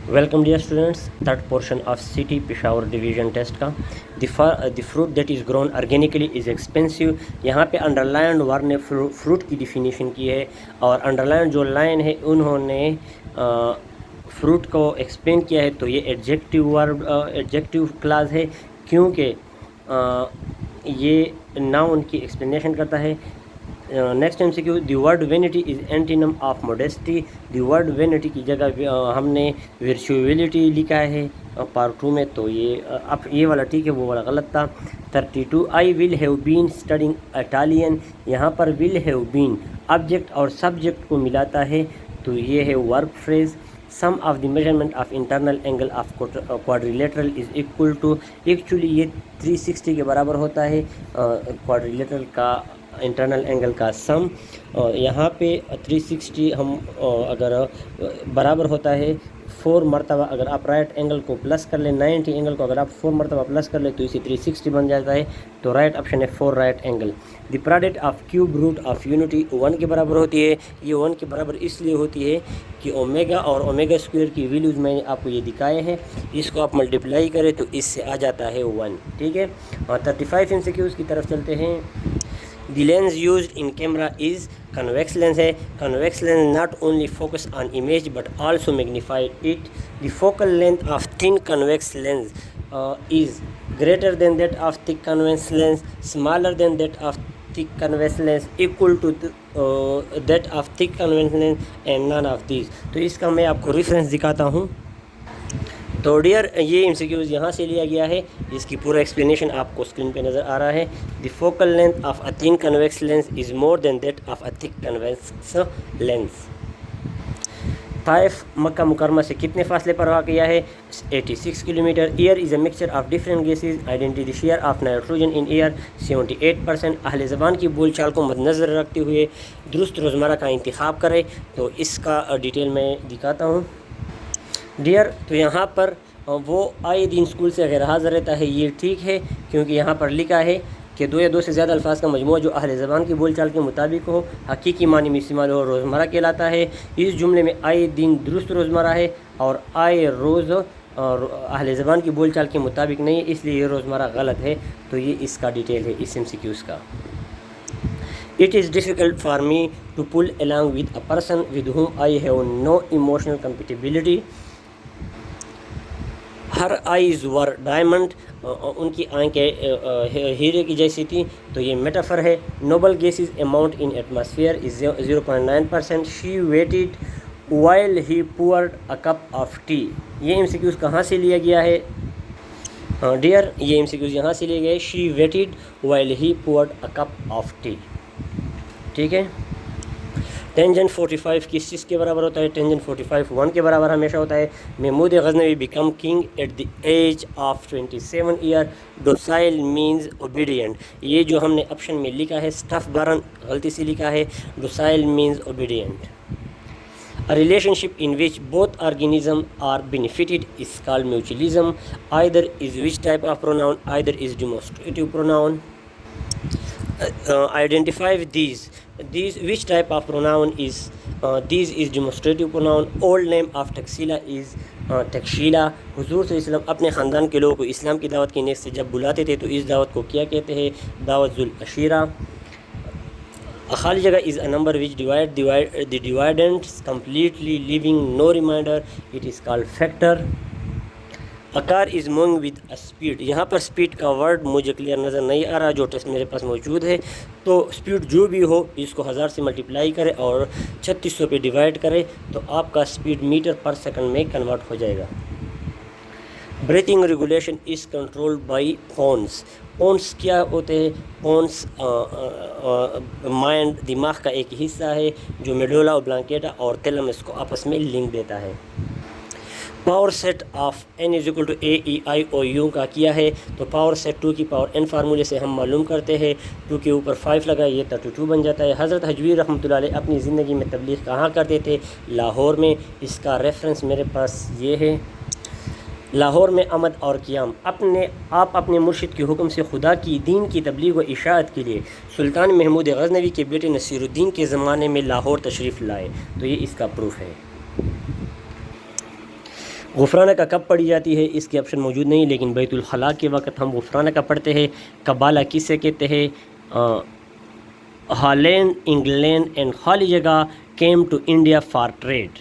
Welcome dear students, third portion of City Peshawar division test का the fruit that is grown organically is expensive. यहाँ पे underline word ने fruit की definition की है और अंडरलाइन जो लाइन है उन्होंने फ्रूट को एक्सप्लेन किया है। तो ये एडजेक्टिव क्लास है क्योंकि ये नाउन की एक्सप्लेनेशन करता है। Next MCQ, the word vanity is antonym of modesty. The word vanity की जगह हमने वर्चुअलिटी लिखा है पार्ट 2 में, तो ये वाला ठीक है, वो वाला गलत था। 32, I will have been studying Italian. यहाँ पर विल हैव बीन ऑब्जेक्ट और सब्जेक्ट को मिलाता है, तो ये है verb phrase. Sum of the measurement of internal angle of quadrilateral is equal to, actually ये 360 के बराबर होता है क्वाड्रिलेटरल का इंटरनल एंगल का सम। यहाँ पे 360 हम अगर बराबर होता है 4 मरतबा, अगर आप राइट एंगल को प्लस कर लें 90 एंगल को अगर आप 4 मरतबा प्लस कर लें तो इसे 360 बन जाता है। तो राइट ऑप्शन है 4 right angle. The product of cube root of unity 1 के बराबर होती है। ये 1 के बराबर इसलिए होती है कि ओमेगा और ओमेगा स्क्वायर की वैल्यूज़ मैंने आपको ये दिखाए हैं, इसको आप मल्टीप्लाई करें तो इससे आ जाता है 1, ठीक है। और 35 MCQs की तरफ चलते हैं। The lens used in camera is convex lens है। Convex lens not only focus on image but also magnify it. The focal length of thin convex lens is greater than that of thick convex lens, smaller than that of thick convex lens, equal to that of thick convex lens and none of these। तो इसका मैं आपको reference दिखाता हूँ। तो dear ये MCQs यहाँ से लिया गया है, इसकी पूरा एक्सप्लेनेशन आपको स्क्रीन पे नज़र आ रहा है। The focal length of a thin convex lens is more than that of a thick convex lens. Taif मक्का मुकरमा से कितने फासले पर वाक़या है? 86 kilometre. Air is a mixture of different gases, identity share of nitrogen in air 78%। अहले ज़बान की बोल चाल को मद्देनज़र रखते हुए दुरुस्त रोज़मर्रा का इंतखाब करें। तो इसका डिटेल में दिखाता हूँ डियर। तो यहाँ पर वो आए दिन स्कूल से गैर हाज़िर रहता है, ये ठीक है क्योंकि यहाँ पर लिखा है कि 2 या 2 से ज़्यादा अल्फाज का मजमूआ जो अहले ज़बान की बोलचाल के मुताबिक हो, हकीकी मानी में इस्तेमाल हो, रोज़मर्रा कहलाता है। इस जुमले में आए दिन दुरुस्त रोज़मर्रा है और आए रोज़ अहले ज़बान की बोलचाल के मुताबिक नहीं है, इसलिए ये रोज़मर्रा गलत है। तो ये इसका डिटेल है इस MCQs का। It is difficult for me to pull along with a person with whom I have no emotional compatibility. Her eyes were diamond, उनकी आंखें हीरे की जैसी थी। तो ये मेटाफर है। Noble gases amount in atmosphere is 0.9%। She weighted while he poured a cup of T. ये MCQs कहाँ से लिया गया है डियर? ये MCQs यहाँ से लिए गए। She weighted while he poured a cup of T, ठीक है। टेंजेंट 45 किस के बराबर होता है? टेंजेंट 45 1 के बराबर हमेशा होता है। Mahmud Ghaznavi become king at the age of 27 year. Docile means obedient. ये जो हमने ऑप्शन में लिखा है स्टफ बरन गलती से लिखा है, docile means obedient. A relationship in which both organisms are benefited is called mutualism. Either is which type of pronoun? Either is demonstrative pronoun. Identify with these which type of pronoun is these is demonstrative pronoun. Old name of Taxila is तकशीला। हुजूर सल्लल्लाहु अलैहि वसल्लम अपने ख़ानदान के लोगों को इस्लाम की दावत के नेक से जब बुलाते थे तो इस दावत को क्या कहते हैं? दावत जुल अशीरा। खाली जगह is a number which divide the dividends completely living no reminder, it is called factor. A car is moving with a speed. यहाँ पर स्पीड का वर्ड मुझे क्लियर नज़र नहीं आ रहा, जो टेस्ट मेरे पास मौजूद है। तो स्पीड जो भी हो इसको 1000 से मल्टीप्लाई करें और 3600 पे डिवाइड करें तो आपका स्पीड मीटर पर सेकंड में कन्वर्ट हो जाएगा। Breathing regulation is controlled by horns. Horns क्या होते हैं? हॉर्न्स माइंड दिमाग का एक हिस्सा है जो मेडुला ऑब्लांकेटा और थैलेमस को आपस में लिंक देता है। Power set of n is equal to A E I O U का किया है। तो पावर सेट 2 की पावर n फार्मूले से हम मालूम करते हैं। 2 के ऊपर 5 लगा, ये 32 बन जाता है। हज़रत हजवी रहमतुल्लाह अलैह अपनी ज़िंदगी में तबलीग कहाँ करते थे? लाहौर में। इसका रेफरेंस मेरे पास ये है। लाहौर में आमद और क़ियाम। आप अपने मुर्शिद के हुक्म से खुदा की दीन की तबलीग व इशाअत के लिए सुल्तान महमूद गज़नवी के बेटे नसीरुद्दीन के ज़माने में लाहौर तशरीफ़ लाए। तो ये इसका प्रूफ है। غفرانہ کا کب پڑھی جاتی ہے اس کے آپشن موجود نہیں، لیکن بیت الخلاء کے وقت ہم غفرانہ کا پڑھتے ہیں۔ قبالہ کسے کہتے ہیں؟ ہالینڈ، انگلینڈ اینڈ خالی جگہ came to India for trade۔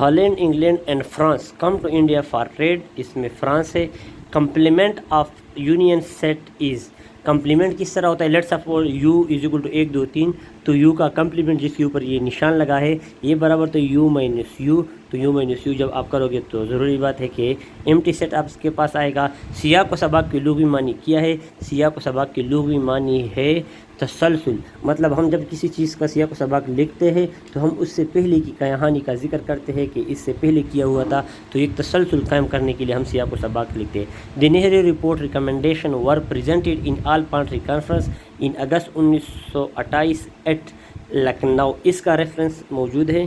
Holland, England and France come to India for trade, اس میں فرانس ہے۔ Complement of union set is, complement کس طرح ہوتا ہے؟ Let's suppose U is equal to 1 2 3، تو یو کا کمپلیمنٹ جس کے اوپر یہ نشان لگا ہے یہ برابر تو یو مائنس یو، تو یو مائنس یو جب آپ کرو گے تو ضروری بات ہے کہ ایمٹی سیٹ آپ کے پاس آئے گا۔ سیاق و سباق کی لغوی معنی کیا ہے؟ سیاق و سباق کی لغوی معنی ہے تسلسل، مطلب ہم جب کسی چیز کا سیاق و سباق لکھتے ہیں تو ہم اس سے پہلے کی کہانی کا ذکر کرتے ہیں کہ اس سے پہلے کیا ہوا تھا، تو ایک تسلسل قائم کرنے کے لیے ہم سیاق و سباق لکھتے ہیں۔ The Nehru report recommendation were presented in all party conference in August 1928 at Lucknow, اس کا ریفرنس موجود ہے۔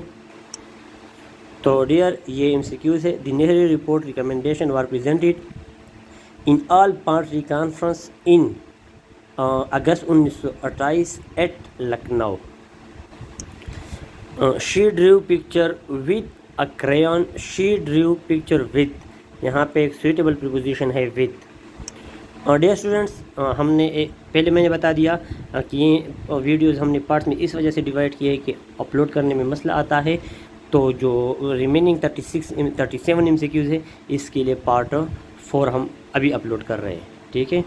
تو ڈیئر یہ ایم سی کیوز ہے۔ The Nehru report recommendation were presented in all party conference in August 1928 at Lucknow. She drew picture with a crayon, she drew picture with, یہاں پہ ایک سویٹیبل پریپوزیشن ہے وتھ۔ ڈیئر اسٹوڈنٹس، ہم نے پہلے میں نے بتا دیا کہ یہ ویڈیوز ہم نے پارٹس میں اس وجہ سے ڈیوائڈ کیا ہے کہ اپلوڈ کرنے میں مسئلہ آتا ہے، تو جو ریمیننگ 37 ایم سی کیوز ہے اس کے لیے پارٹ 4 ہم ابھی اپلوڈ کر رہے ہیں، ٹھیک ہے۔